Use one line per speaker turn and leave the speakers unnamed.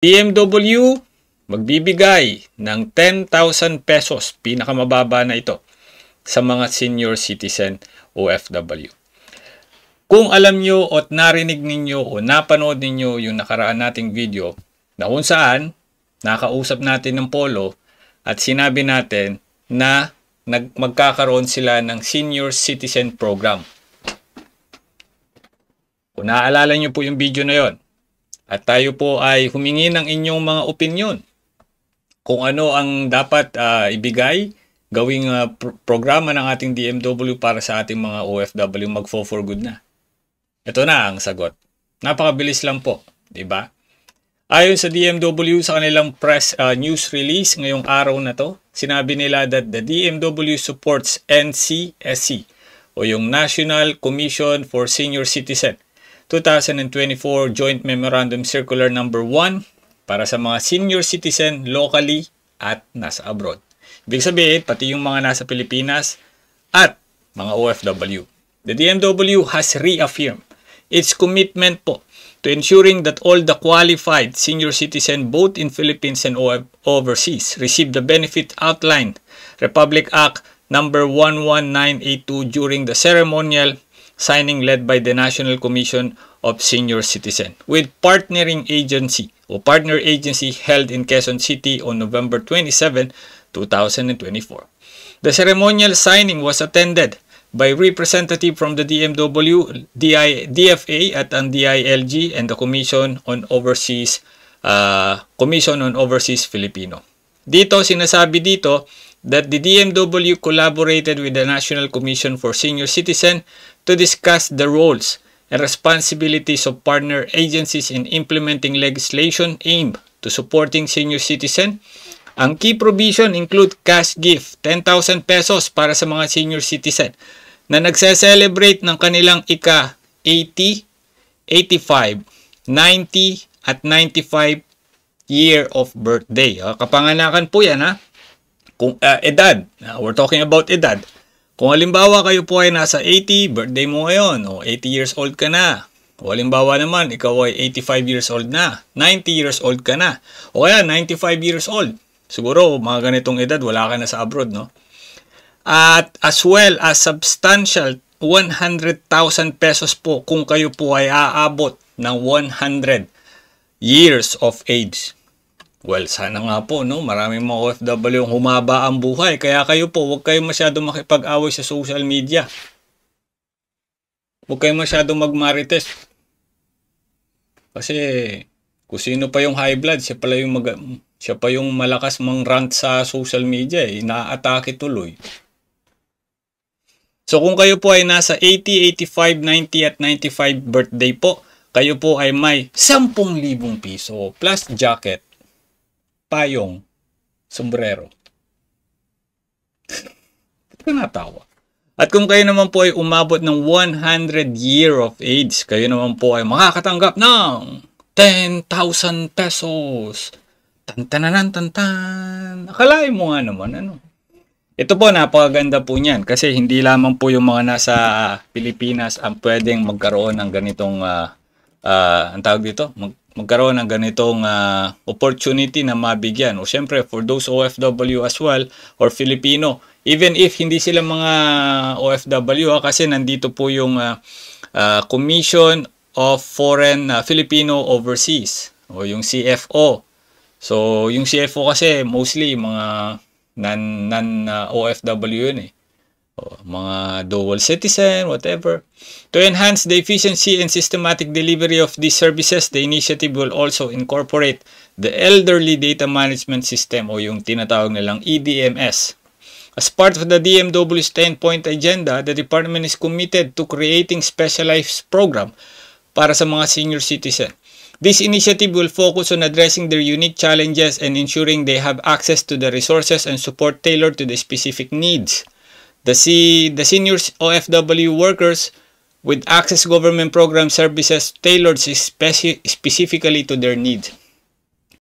DMW magbibigay ng 10,000 pesos, pinakamababa na ito, sa mga senior citizen OFW. Kung alam nyo o narinig ninyo o napanood ninyo yung nakaraan nating video na kung saan nakausap natin ng Polo at sinabi natin na magkakaroon sila ng senior citizen program. Kung naaalala nyo po yung video na yon, at tayo po ay humingi ng inyong mga opinion kung ano ang dapat ibigay, gawing programa ng ating DMW para sa ating mga OFW mag-for good na. Ito na ang sagot. Napakabilis lang po, di ba? Ayon sa DMW sa kanilang press news release ngayong araw na to, sinabi nila that the DMW supports NCSC o yung National Commission for Senior Citizen 2024 Joint Memorandum Circular No. 1 para sa mga senior citizen locally at nasa abroad. Ibig sabihin, pati yung mga nasa Pilipinas at mga OFW. The DMW has reaffirmed its commitment po to ensuring that all the qualified senior citizen both in Philippines and overseas receive the benefit outlined Republic Act No. 11982 during the ceremonial signing led by the National Commission of Senior Citizen with partnering agency o partner agency held in Quezon City on November 27, 2024. The ceremonial signing was attended by representative from the DMW, DFA at ang DILG and the Commission on Overseas Filipino. Dito sinasabi dito that the DMW collaborated with the National Commission for Senior Citizen to discuss the roles and responsibilities of partner agencies in implementing legislation aimed to supporting senior citizen. Ang key provision include cash gift, 10,000 pesos para sa mga senior citizen na nagse-celebrate ng kanilang ika-80, 85, 90 at 95 year of birthday. Kapanganakan po yan ha. Kung edad, we're talking about edad. Kung halimbawa kayo po ay nasa 80, birthday mo ngayon, o 80 years old ka na. O halimbawa naman, ikaw ay 85 years old na, 90 years old ka na, o kaya 95 years old. Siguro, mga ganitong edad, wala ka na sa abroad, no? At as well as substantial 100,000 pesos po kung kayo po ay aabot ng 100 years of age. Well, sana nga po, no? Maraming mga OFW yung humaba ang buhay. Kaya kayo po, huwag kayo masyadong makipag-away sa social media. Huwag kayo masyadong magmarites. Kasi, kung sino pa yung high blood, siya pa yung malakas mang rant sa social media. Ina-atake tuloy. So, kung kayo po ay nasa 80, 85, 90 at 95 birthday po, kayo po ay may 10,000 piso plus jacket, payong, sombrero. Ba't ka natawa? At kung kayo naman po ay umabot ng 100 year of age, kayo naman po ay makakatanggap ng 10,000 pesos. Tantananan, tantan. Akalain mo nga naman, ano? Ito po, napakaganda po niyan. Kasi hindi lamang po yung mga nasa Pilipinas ang pwedeng magkaroon ng ganitong, ang tawag dito? Magkaroon ng ganitong opportunity na mabigyan. O syempre, for those OFW as well, or Filipino, even if hindi sila mga OFW, kasi nandito po yung Commission of Foreign Filipino Overseas, o yung CFO. So, yung CFO kasi, mostly mga non-OFW yun eh. Mga dual citizen, whatever. To enhance the efficiency and systematic delivery of these services, the initiative will also incorporate the Elderly Data Management System o yung tinatawag nilang EDMS. As part of the DMW's 10-point agenda, the department is committed to creating specialized program para sa mga senior citizen. This initiative will focus on addressing their unique challenges and ensuring they have access to the resources and support tailored to the specific needs. The senior OFW workers with access government program services tailored specifically to their needs.